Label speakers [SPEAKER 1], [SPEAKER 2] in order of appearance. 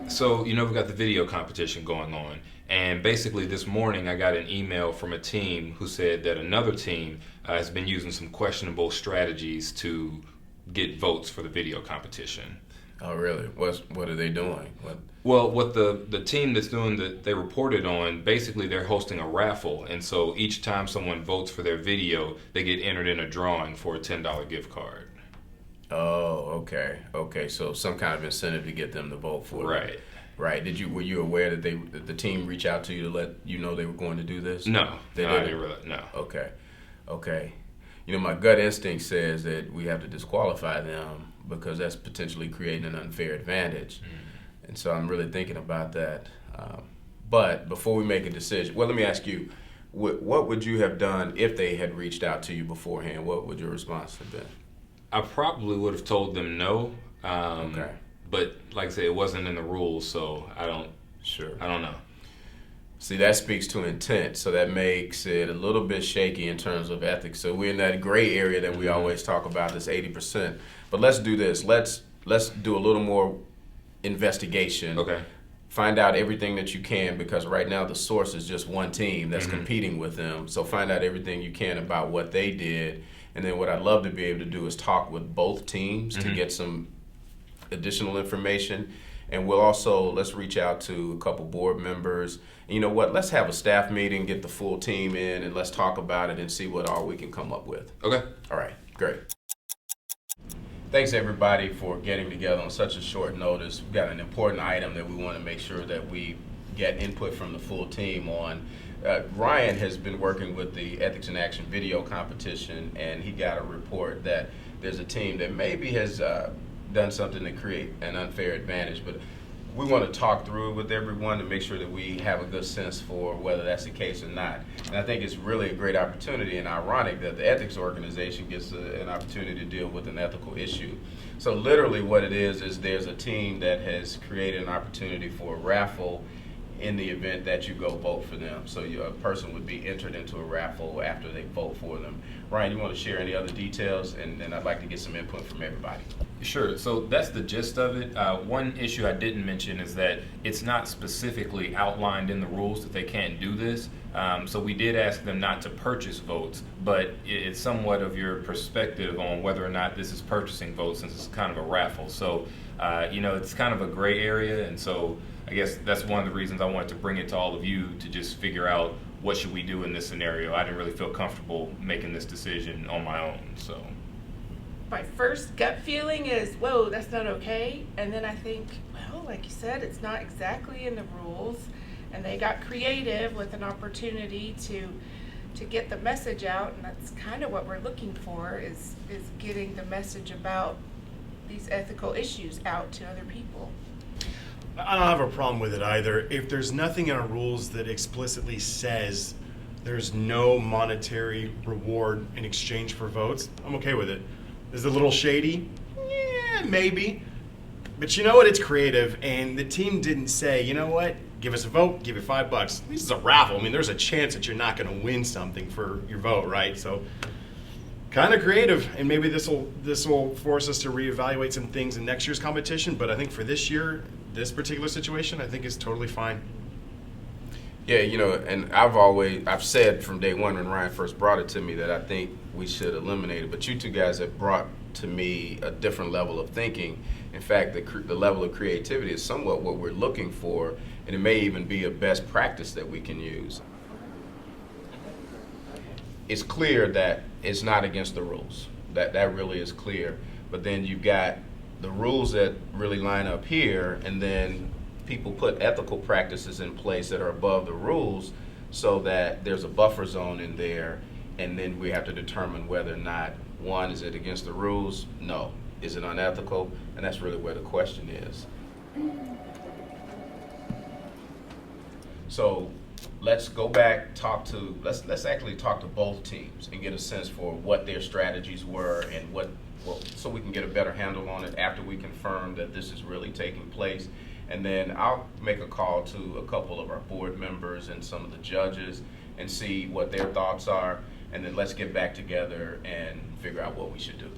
[SPEAKER 1] So, we've got the video competition going on. And basically, this morning I got an email from a team who said that another team has been using some questionable strategies to get votes for the video competition.
[SPEAKER 2] Oh, really? What are they doing?
[SPEAKER 1] Well, what the team that's doing that they reported on, basically they're hosting a raffle. And so each time someone votes for their video, they get entered in a drawing for a $10 gift card.
[SPEAKER 2] Oh, okay. So some kind of incentive to get them to vote for it.
[SPEAKER 1] Right.
[SPEAKER 2] Right. Were you aware that the team reached out to you to let you know they were going to do this?
[SPEAKER 1] No,
[SPEAKER 2] They
[SPEAKER 1] I
[SPEAKER 2] didn't?
[SPEAKER 1] didn't realize. No.
[SPEAKER 2] Okay. My gut instinct says that we have to disqualify them because that's potentially creating an unfair advantage. And so I'm really thinking about that. But before we make a decision, well, let me ask you, what would you have done if they had reached out to you beforehand? What would your response have been?
[SPEAKER 1] I probably would have told them no.
[SPEAKER 2] Okay.
[SPEAKER 1] But like I said, it wasn't in the rules, so I don't know.
[SPEAKER 2] See, that speaks to intent, so that makes it a little bit shaky in terms of ethics. So we're in that gray area that we always talk about, this 80%. But let's do this. Let's do a little more investigation.
[SPEAKER 1] Okay.
[SPEAKER 2] Find out everything that you can, because right now the source is just one team that's competing with them. So find out everything you can about what they did. And then what I'd love to be able to do is talk with both teams to get some additional information. And let's reach out to a couple board members. And you know what? Let's have a staff meeting, get the full team in, and let's talk about it and see what all we can come up with.
[SPEAKER 1] Okay.
[SPEAKER 2] All right, great. Thanks everybody for getting together on such a short notice. We've got an important item that we want to make sure that we get input from the full team on. Ryan has been working with the Ethics in Action video competition, and he got a report that there's a team that maybe has done something to create an unfair advantage, but we want to talk through it with everyone to make sure that we have a good sense for whether that's the case or not. And I think it's really a great opportunity and ironic that the ethics organization gets an opportunity to deal with an ethical issue. So literally what it is there's a team that has created an opportunity for a raffle in the event that you go vote for them. So a person would be entered into a raffle after they vote for them. Ryan, you want to share any other details? And then I'd like to get some input from everybody.
[SPEAKER 1] Sure. So that's the gist of it. One issue I didn't mention is that it's not specifically outlined in the rules that they can't do this. So we did ask them not to purchase votes, but it's somewhat of your perspective on whether or not this is purchasing votes, since it's kind of a raffle. So, it's kind of a gray area, and so I guess that's one of the reasons I wanted to bring it to all of you to just figure out what should we do in this scenario. I didn't really feel comfortable making this decision on my own, so.
[SPEAKER 3] My first gut feeling is, whoa, that's not okay. And then I think, well, like you said, it's not exactly in the rules. And they got creative with an opportunity to get the message out. And that's kind of what we're looking for, is getting the message about these ethical issues out to other people.
[SPEAKER 4] I don't have a problem with it either. If there's nothing in our rules that explicitly says there's no monetary reward in exchange for votes, I'm okay with it. Is it a little shady? Yeah, maybe. But you know what? It's creative, and the team didn't say, you know what? Give us a vote, give you $5. This is a raffle. I mean, there's a chance that you're not going to win something for your vote, right? So, kind of creative, and maybe this will force us to reevaluate some things in next year's competition. But I think for this year, this particular situation, I think is totally fine.
[SPEAKER 2] Yeah, and I've said from day one when Ryan first brought it to me that I think we should eliminate it. But you two guys have brought to me a different level of thinking. In fact, the level of creativity is somewhat what we're looking for, and it may even be a best practice that we can use. It's clear that it's not against the rules. That really is clear. But then you've got the rules that really line up here, and then people put ethical practices in place that are above the rules so that there's a buffer zone in there, and then we have to determine whether or not, one, is it against the rules? No. Is it unethical? And that's really where the question is. So let's go back, let's actually talk to both teams and get a sense for what their strategies were and so we can get a better handle on it after we confirm that this is really taking place. And then I'll make a call to a couple of our board members and some of the judges and see what their thoughts are. And then let's get back together and figure out what we should do.